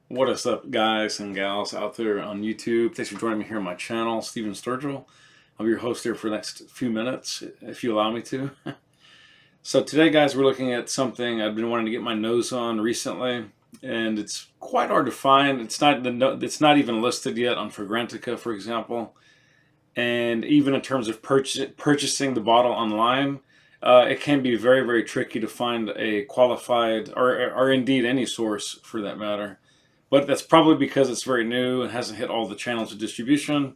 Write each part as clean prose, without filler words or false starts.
What is up, guys and gals out there on YouTube? Thanks for joining me here on my channel, Stephen Sturgill. I'll be your host here for the next few minutes, if you allow me to. So today, guys, we're looking at something I've been wanting to get my nose on recently, and it's quite hard to find. It's not even listed yet on Fragrantica, for example. And even in terms of purchasing the bottle online, it can be very, very tricky to find a qualified, or indeed any source for that matter. But that's probably because it's very new and hasn't hit all the channels of distribution.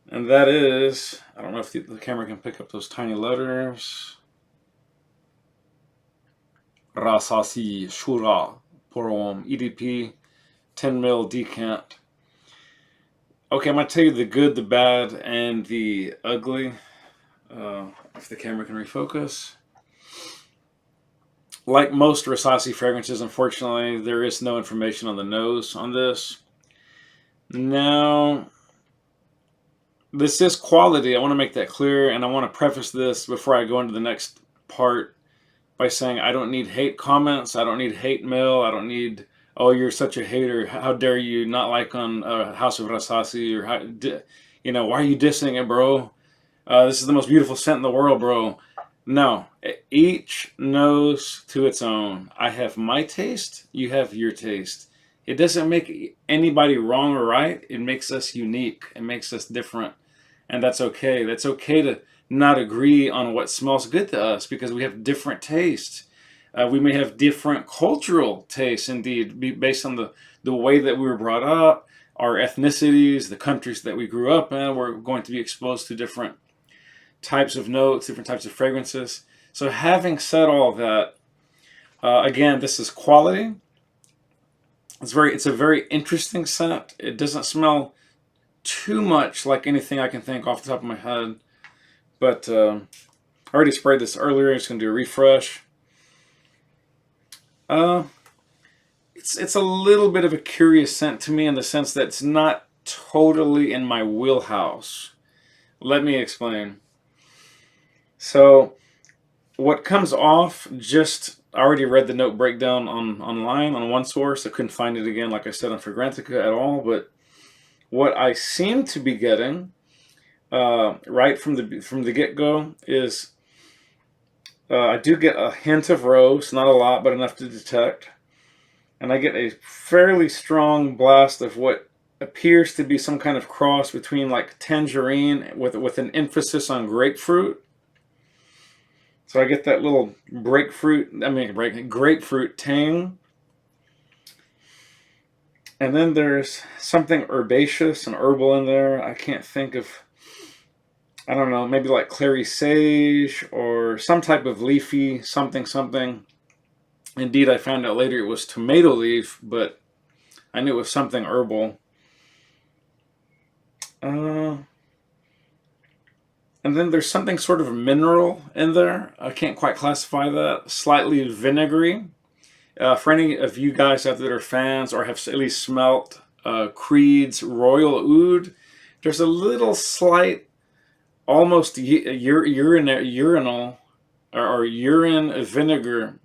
And that is, I don't know if the camera can pick up those tiny letters. Rasasi Shuhrah Porom EDP 10 mil decant. Okay, I'm going to tell you the good, the bad, and the ugly. If the camera can refocus. Like most Rasasi fragrances, unfortunately, there is no information on the nose on this. Now, this is quality. I want to make that clear, and I want to preface this before I go into the next part by saying I don't need hate comments. I don't need hate mail. I don't need, oh, you're such a hater. How dare you not like on House of Rasasi? Or, why are you dissing it, bro? This is the most beautiful scent in the world, bro. No, each nose to its own. I have my taste, you have your taste. It doesn't make anybody wrong or right. It makes us unique. It makes us different. And that's okay. That's okay to not agree on what smells good to us because we have different tastes. We may have different cultural tastes, indeed, based on the way that we were brought up, our ethnicities, the countries that we grew up in. We're going to be exposed to different types of notes, different types of fragrances. So having said all that, again, this is quality. It's a very interesting scent. It doesn't smell too much like anything I can think off the top of my head. But I already sprayed this earlier. I'm just going to do a refresh. It's a little bit of a curious scent to me in the sense that it's not totally in my wheelhouse. Let me explain. So what comes off, I already read the note breakdown online on one source. I couldn't find it again, like I said, on Fragrantica at all. But what I seem to be getting right from the get-go is I do get a hint of rose, not a lot, but enough to detect. And I get a fairly strong blast of what appears to be some kind of cross between like tangerine with an emphasis on grapefruit. So I get that little grapefruit tang. And then there's something herbaceous and herbal in there. I can't think of, I don't know, maybe like clary sage or some type of leafy something. Indeed, I found out later it was tomato leaf, but I knew it was something herbal. And then there's something sort of mineral in there. I can't quite classify that. Slightly vinegary. For any of you guys out there that are fans or have at least smelt Creed's Royal Oud, there's a little slight, almost urinal or urine vinegar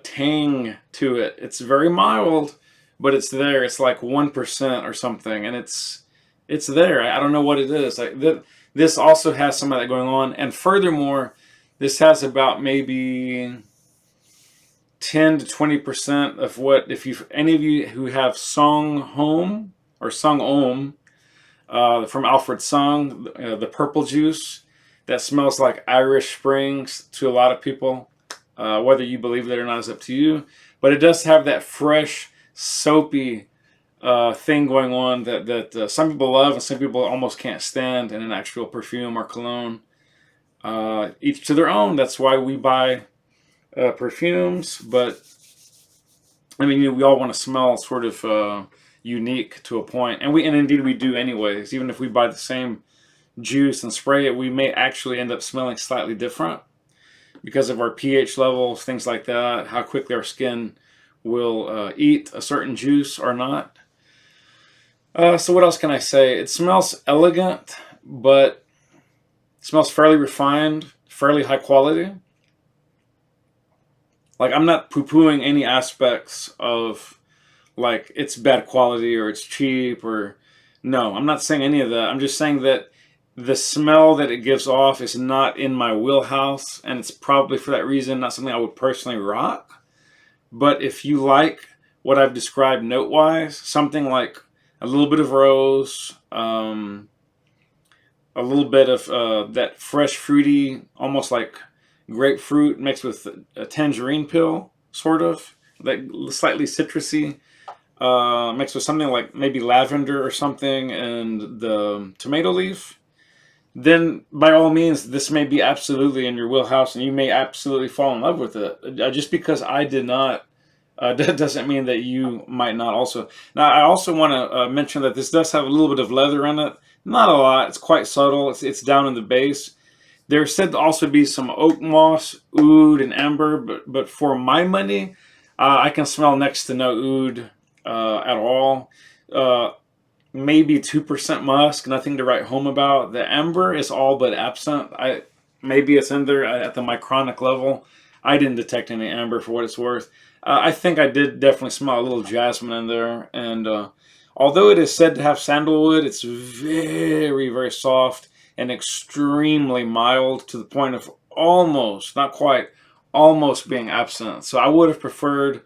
tang to it. It's very mild, but it's there. It's like 1% or something, and it's there. I don't know what it is. This also has some of that going on, and furthermore, this has about maybe 10 to 20% of what, if any of you who have Song Home or Sung Om from Alfred Sung, the purple juice that smells like Irish Springs to a lot of people. Whether you believe it or not is up to you, but it does have that fresh, soapy thing going on that some people love and some people almost can't stand in an actual perfume or cologne. Each to their own. That's why we buy perfumes. But I mean, we all want to smell sort of unique to a point, and indeed we do anyways. Even if we buy the same juice and spray it, we may actually end up smelling slightly different because of our pH levels, things like that. How quickly our skin will eat a certain juice or not. So what else can I say? It smells elegant, but it smells fairly refined, fairly high quality. Like, I'm not poo-pooing any aspects of like it's bad quality or it's cheap or no, I'm not saying any of that. I'm just saying that the smell that it gives off is not in my wheelhouse, and it's probably for that reason not something I would personally rock. But if you like what I've described note wise, something like a little bit of rose, a little bit of that fresh fruity, almost like grapefruit mixed with a tangerine peel, sort of, like slightly citrusy, mixed with something like maybe lavender or something, and the tomato leaf, then by all means, this may be absolutely in your wheelhouse, and you may absolutely fall in love with it. Just because I did not, that doesn't mean that you might not also. Now, I also want to mention that this does have a little bit of leather in it. Not a lot. It's quite subtle. It's down in the base. There's said to also be some oak moss, oud, and amber, but for my money, I can smell next to no oud at all. Maybe 2% musk, nothing to write home about. The amber is all but absent. Maybe it's in there at the micronic level. I didn't detect any amber for what it's worth. I think I did definitely smell a little jasmine in there, and although it is said to have sandalwood, it's very, very soft and extremely mild to the point of almost, not quite, almost being absent. So I would have preferred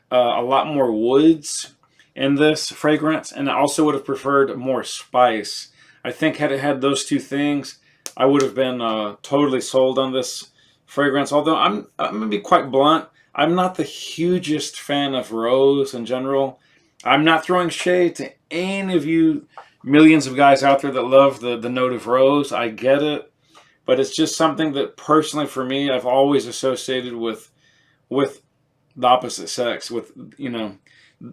a lot more woods in this fragrance, and I also would have preferred more spice. I think had it had those two things, I would have been totally sold on this fragrance. Although I'm gonna be quite blunt, I'm not the hugest fan of rose in general. I'm not throwing shade to any of you millions of guys out there that love the note of rose. I get it, but it's just something that personally for me I've always associated with the opposite sex, with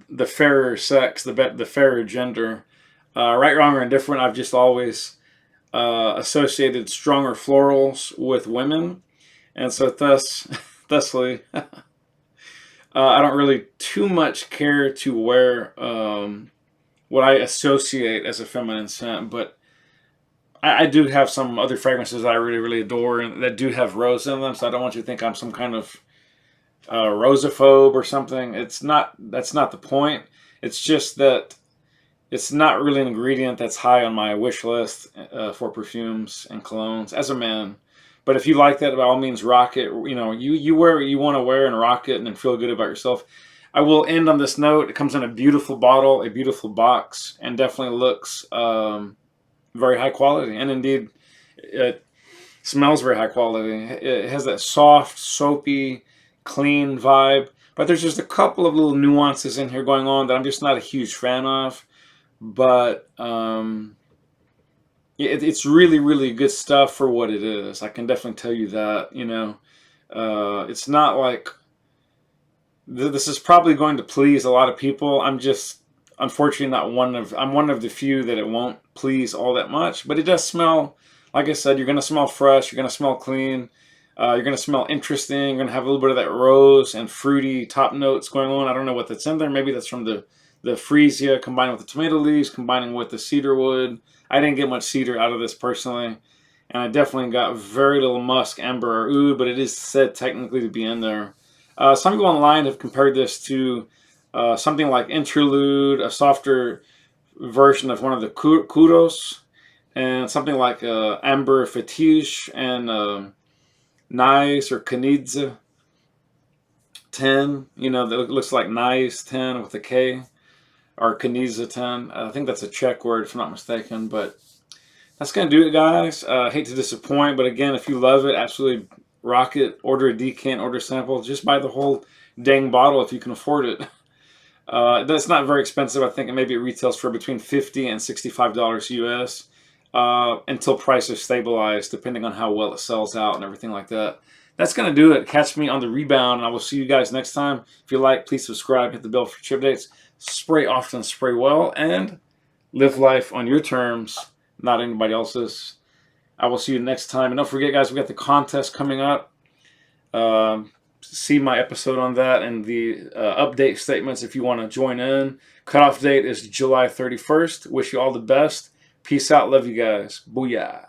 the fairer sex, the fairer gender. Right, wrong, or indifferent, I've just always associated stronger florals with women, and so thusly, I don't really too much care to wear what I associate as a feminine scent, but I do have some other fragrances I really, really adore and that do have rose in them, so I don't want you to think I'm some kind of rosophobe or something. That's not the point. It's just that it's not really an ingredient that's high on my wish list for perfumes and colognes as a man. But if you like that, by all means, rock it. You wear what you want to wear and rock it, and then feel good about yourself. I will end on this note. It comes in a beautiful bottle, a beautiful box, and definitely looks very high quality. And indeed, it smells very high quality. It has that soft, soapy, clean vibe, but there's just a couple of little nuances in here going on that I'm just not a huge fan of. But it's really, really good stuff for what it is. I can definitely tell you that. It's not like this is probably going to please a lot of people. I'm just unfortunately not I'm one of the few that it won't please all that much. But it does smell, like I said, you're going to smell fresh. You're going to smell clean. You're going to smell interesting. You're going to have a little bit of that rose and fruity top notes going on. I don't know what that's in there. Maybe that's from the freesia combined with the tomato leaves, combining with the cedar wood. I didn't get much cedar out of this personally. And I definitely got very little musk, amber, or oud, but it is said technically to be in there. Some people online have compared this to something like Interlude, a softer version of one of the Kudos, and something like Amber Fetiche and Nice or Kanidze 10. That looks like Nice 10 with a K, or Kanidze 10. I think that's a Czech word if I'm not mistaken, but that's going to do it, guys. Hate to disappoint, but again, if you love it, absolutely rock it. Order a decant, order a sample. Just buy the whole dang bottle if you can afford it. That's not very expensive. I think maybe it retails for between $50 and $65 US until prices stabilize, depending on how well it sells out and everything like that. That's going to do it. Catch me on the rebound, and I will see you guys next time. If you like, please subscribe, hit the bell for chip dates. Spray often, spray well, and live life on your terms, not anybody else's. I will see you next time. And don't forget, guys, we got the contest coming up. See my episode on that and the update statements if you want to join in. Cutoff date is July 31st. Wish you all the best. Peace out. Love you guys. Booyah.